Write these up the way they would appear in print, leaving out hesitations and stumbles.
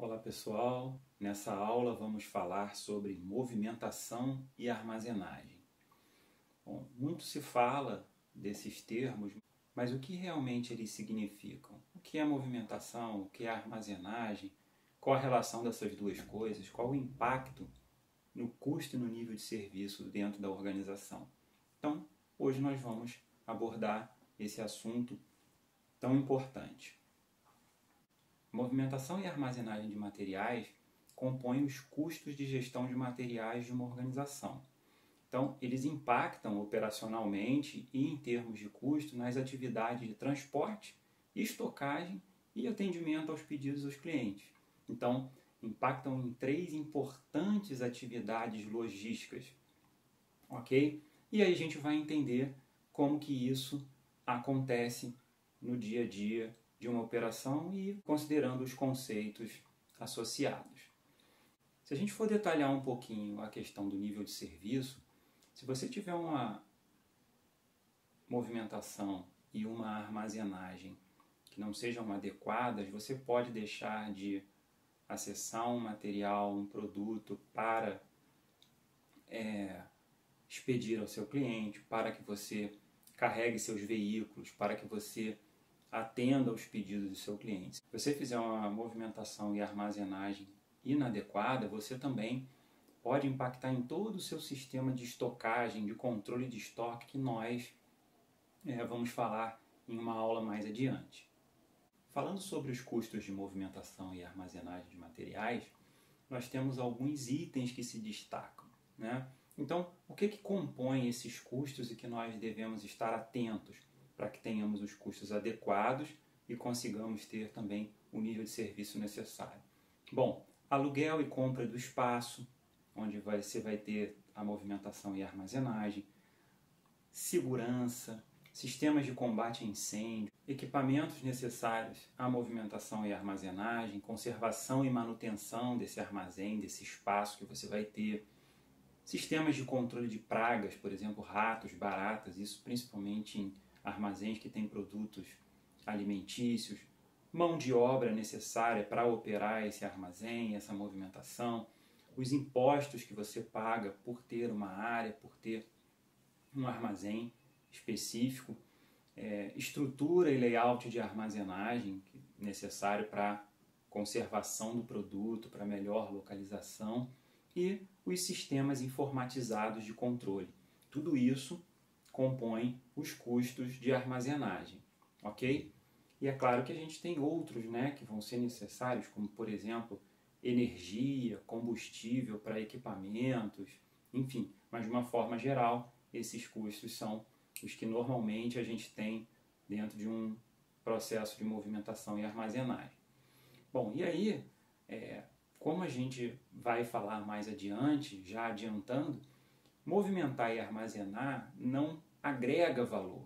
Olá pessoal, nessa aula vamos falar sobre movimentação e armazenagem. Bom, muito se fala desses termos, mas o que realmente eles significam? O que é movimentação, o que é armazenagem? Qual a relação dessas duas coisas? Qual o impacto no custo e no nível de serviço dentro da organização? Então, hoje nós vamos abordar esse assunto tão importante. Movimentação e armazenagem de materiais compõem os custos de gestão de materiais de uma organização. Então, eles impactam operacionalmente e em termos de custo nas atividades de transporte, estocagem e atendimento aos pedidos dos clientes. Então, impactam em 3 importantes atividades logísticas, ok? E aí a gente vai entender como que isso acontece no dia a dia de uma operação e considerando os conceitos associados. Se a gente for detalhar um pouquinho a questão do nível de serviço, se você tiver uma movimentação e uma armazenagem que não sejam adequadas, você pode deixar de acessar um material, um produto para expedir ao seu cliente, para que você carregue seus veículos, para que você atenda aos pedidos do seu cliente. Se você fizer uma movimentação e armazenagem inadequada, você também pode impactar em todo o seu sistema de estocagem, de controle de estoque, que nós vamos falar em uma aula mais adiante. Falando sobre os custos de movimentação e armazenagem de materiais, nós temos alguns itens que se destacam, né? Então, o que compõe esses custos e que nós devemos estar atentos para que tenhamos os custos adequados e consigamos ter também o nível de serviço necessário? Bom, aluguel e compra do espaço, onde você vai ter a movimentação e armazenagem, segurança, sistemas de combate a incêndio, equipamentos necessários à movimentação e armazenagem, conservação e manutenção desse armazém, desse espaço que você vai ter, sistemas de controle de pragas, por exemplo, ratos, baratas, isso principalmente em armazéns que têm produtos alimentícios, mão de obra necessária para operar esse armazém, essa movimentação, os impostos que você paga por ter uma área, por ter um armazém específico, estrutura e layout de armazenagem necessário para conservação do produto, para melhor localização e os sistemas informatizados de controle. Tudo isso compõe os custos de armazenagem, ok? E é claro que a gente tem outros, né, que vão ser necessários, como por exemplo, energia, combustível para equipamentos, enfim, mas de uma forma geral, esses custos são os que normalmente a gente tem dentro de um processo de movimentação e armazenagem. Bom, e aí, como a gente vai falar mais adiante, já adiantando, movimentar e armazenar não agrega valor,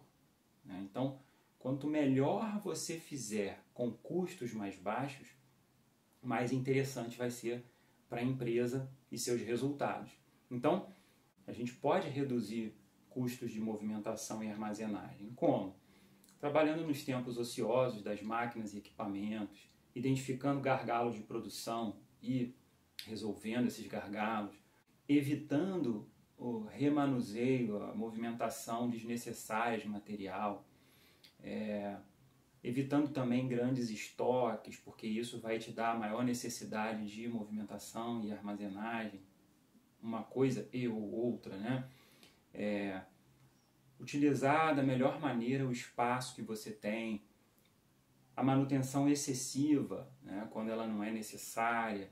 né? Então, quanto melhor você fizer com custos mais baixos, mais interessante vai ser para a empresa e seus resultados. Então, a gente pode reduzir custos de movimentação e armazenagem. Como? Trabalhando nos tempos ociosos das máquinas e equipamentos, identificando gargalos de produção e resolvendo esses gargalos, evitando o remanuseio, a movimentação desnecessária de material, evitando também grandes estoques, porque isso vai te dar maior necessidade de movimentação e armazenagem, uma coisa e ou outra, né? Utilizar da melhor maneira o espaço que você tem, a manutenção excessiva, né, quando ela não é necessária,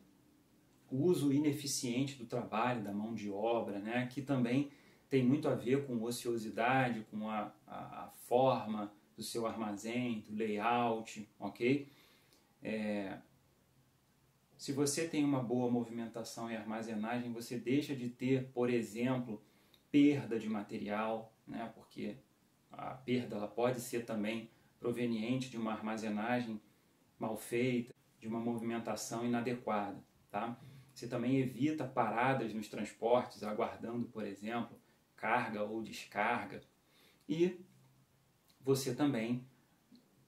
o uso ineficiente do trabalho, da mão de obra, né, que também tem muito a ver com ociosidade, com a forma do seu armazém, do layout, ok? Se você tem uma boa movimentação e armazenagem, você deixa de ter, por exemplo, perda de material, né, porque a perda ela pode ser também proveniente de uma armazenagem mal feita, de uma movimentação inadequada, tá? Você também evita paradas nos transportes, aguardando, por exemplo, carga ou descarga. E você também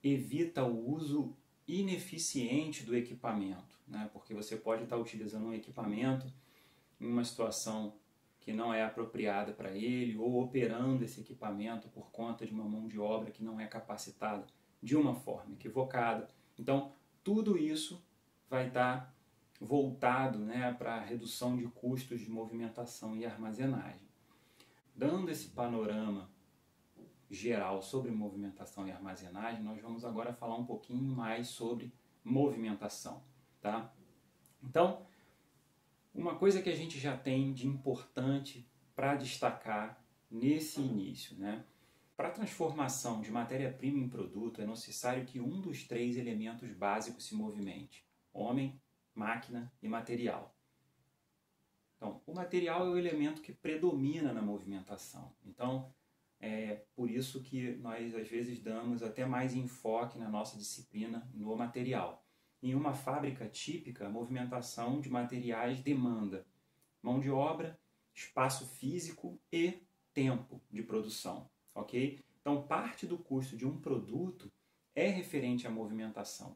evita o uso ineficiente do equipamento, né? Porque você pode estar utilizando um equipamento em uma situação que não é apropriada para ele, ou operando esse equipamento por conta de uma mão de obra que não é capacitada de uma forma equivocada. Então, tudo isso vai estar voltado, né, para a redução de custos de movimentação e armazenagem. Dando esse panorama geral sobre movimentação e armazenagem, nós vamos agora falar um pouquinho mais sobre movimentação, tá? Então, uma coisa que a gente já tem de importante para destacar nesse início, né? Para a transformação de matéria-prima em produto, é necessário que um dos 3 elementos básicos se movimente: homem, máquina e material. Então, o material é o elemento que predomina na movimentação. Então, é por isso que nós, às vezes, damos até mais enfoque na nossa disciplina no material. Em uma fábrica típica, a movimentação de materiais demanda mão de obra, espaço físico e tempo de produção, ok? Então, parte do custo de um produto é referente à movimentação.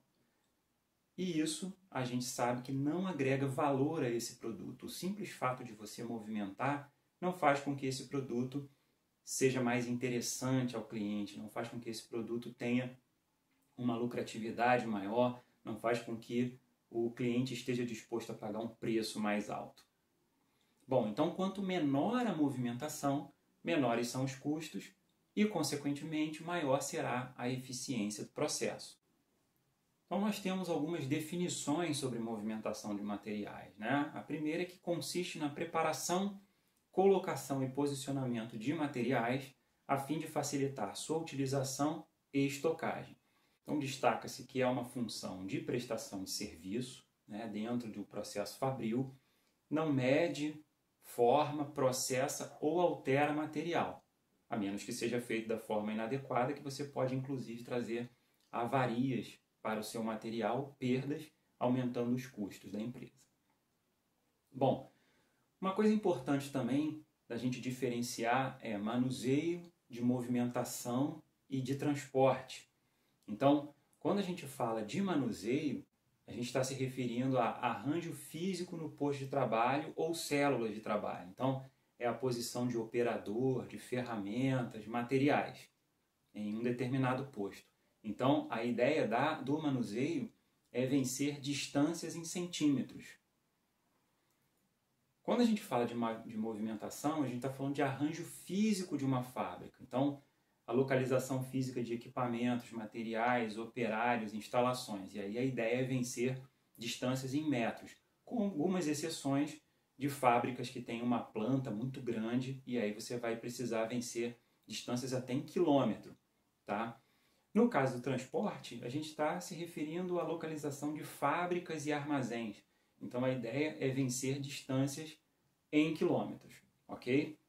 E isso a gente sabe que não agrega valor a esse produto. O simples fato de você movimentar não faz com que esse produto seja mais interessante ao cliente, não faz com que esse produto tenha uma lucratividade maior, não faz com que o cliente esteja disposto a pagar um preço mais alto. Bom, então quanto menor a movimentação, menores são os custos e, consequentemente, maior será a eficiência do processo. Então nós temos algumas definições sobre movimentação de materiais, né? A primeira é que consiste na preparação, colocação e posicionamento de materiais a fim de facilitar sua utilização e estocagem. Então destaca-se que é uma função de prestação de serviço, né, dentro do processo fabril, não mede, forma, processa ou altera material, a menos que seja feito da forma inadequada, que você pode inclusive trazer avarias para o seu material, perdas, aumentando os custos da empresa. Bom, uma coisa importante também da gente diferenciar é manuseio de movimentação e de transporte. Então, quando a gente fala de manuseio, a gente está se referindo a arranjo físico no posto de trabalho ou células de trabalho. Então, é a posição de operador, de ferramentas, de materiais em um determinado posto. Então, a ideia do manuseio é vencer distâncias em centímetros. Quando a gente fala de movimentação, a gente está falando de arranjo físico de uma fábrica. Então, a localização física de equipamentos, materiais, operários, instalações. E aí a ideia é vencer distâncias em metros, com algumas exceções de fábricas que têm uma planta muito grande e aí você vai precisar vencer distâncias até em quilômetro, tá? No caso do transporte, a gente está se referindo à localização de fábricas e armazéns. Então a ideia é vencer distâncias em quilômetros, ok?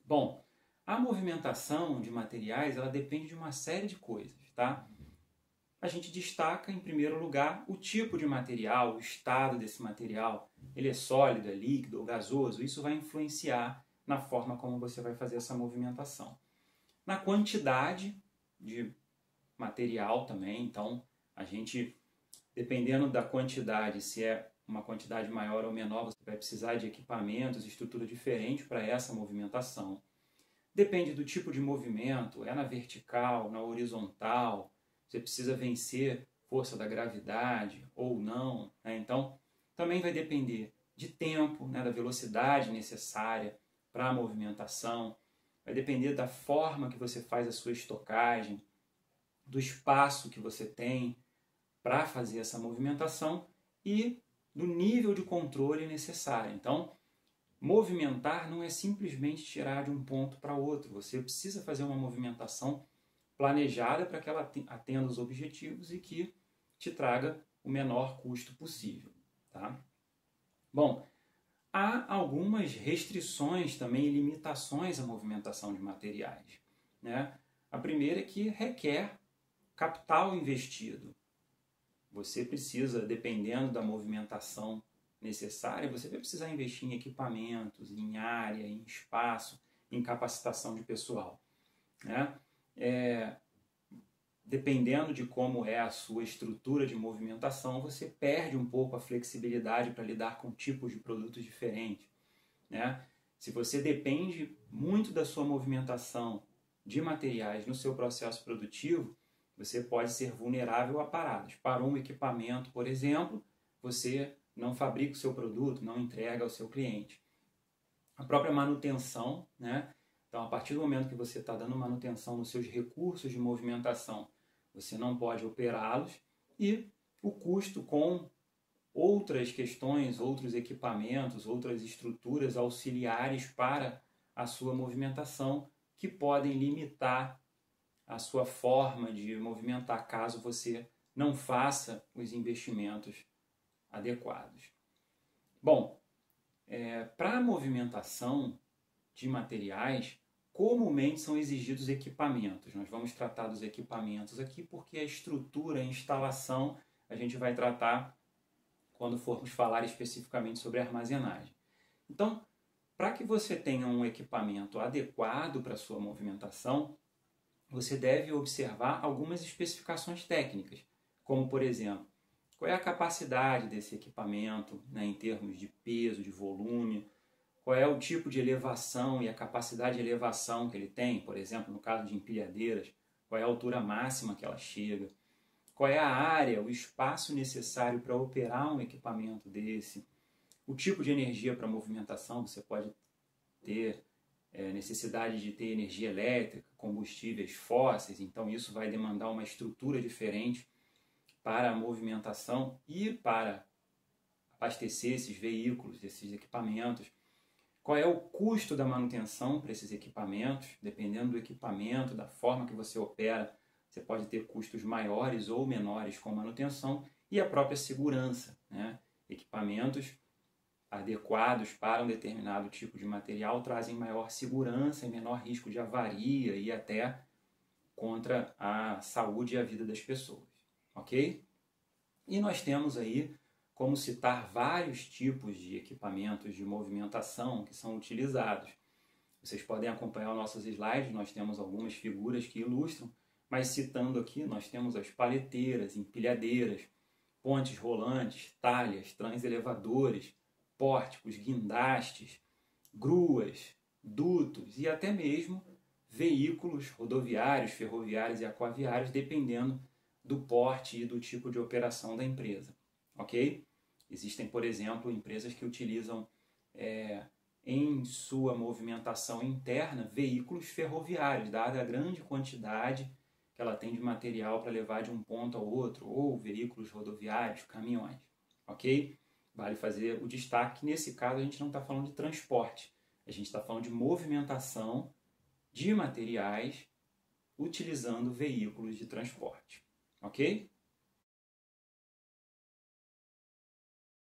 Bom, a movimentação de materiais, ela depende de uma série de coisas, tá? A gente destaca, em primeiro lugar, o tipo de material, o estado desse material. Ele é sólido, é líquido ou gasoso? Isso vai influenciar na forma como você vai fazer essa movimentação. Na quantidade de material também, então, a gente, dependendo da quantidade, se é uma quantidade maior ou menor, você vai precisar de equipamentos, estrutura diferente para essa movimentação. Depende do tipo de movimento, é na vertical, na horizontal, você precisa vencer força da gravidade ou não, né? Então, também vai depender de tempo, né, da velocidade necessária para a movimentação, vai depender da forma que você faz a sua estocagem, do espaço que você tem para fazer essa movimentação e do nível de controle necessário. Então, movimentar não é simplesmente tirar de um ponto para outro. Você precisa fazer uma movimentação planejada para que ela atenda os objetivos e que te traga o menor custo possível, tá? Bom, há algumas restrições também e limitações à movimentação de materiais, né? A primeira é que requer capital investido. Você precisa, dependendo da movimentação necessária, você vai precisar investir em equipamentos, em área, em espaço, em capacitação de pessoal, né? dependendo de como é a sua estrutura de movimentação, você perde um pouco a flexibilidade para lidar com tipos de produtos diferentes, né? Se você depende muito da sua movimentação de materiais no seu processo produtivo, você pode ser vulnerável a paradas. Parou um equipamento, por exemplo, você não fabrica o seu produto, não entrega ao seu cliente. A própria manutenção, né? Então, a partir do momento que você está dando manutenção nos seus recursos de movimentação, você não pode operá-los, e o custo com outras questões, outros equipamentos, outras estruturas auxiliares para a sua movimentação, que podem limitar a sua forma de movimentar caso você não faça os investimentos adequados. Bom, para a movimentação de materiais, comumente são exigidos equipamentos. Nós vamos tratar dos equipamentos aqui porque a estrutura, a instalação, a gente vai tratar quando formos falar especificamente sobre armazenagem. Então, para que você tenha um equipamento adequado para a sua movimentação, você deve observar algumas especificações técnicas, como, por exemplo, qual é a capacidade desse equipamento, né, em termos de peso, de volume, qual é o tipo de elevação e a capacidade de elevação que ele tem, por exemplo, no caso de empilhadeiras, qual é a altura máxima que ela chega, qual é a área, o espaço necessário para operar um equipamento desse, o tipo de energia para movimentação. Você pode ter necessidade de ter energia elétrica, combustíveis fósseis, então isso vai demandar uma estrutura diferente para a movimentação e para abastecer esses veículos, esses equipamentos. Qual é o custo da manutenção para esses equipamentos? Dependendo do equipamento, da forma que você opera, você pode ter custos maiores ou menores com manutenção, e a própria segurança, né? Equipamentos adequados para um determinado tipo de material trazem maior segurança e menor risco de avaria e até contra a saúde e a vida das pessoas, ok? E nós temos aí como citar vários tipos de equipamentos de movimentação que são utilizados. Vocês podem acompanhar os nossos slides, nós temos algumas figuras que ilustram, mas citando aqui, nós temos as paleteiras, empilhadeiras, pontes rolantes, talhas, transelevadores, pórticos, guindastes, gruas, dutos e até mesmo veículos rodoviários, ferroviários e aquaviários, dependendo do porte e do tipo de operação da empresa, ok? Existem, por exemplo, empresas que utilizam em sua movimentação interna veículos ferroviários, dada a grande quantidade que ela tem de material para levar de um ponto ao outro, ou veículos rodoviários, caminhões, ok? Vale fazer o destaque que nesse caso a gente não está falando de transporte, a gente está falando de movimentação de materiais utilizando veículos de transporte, ok?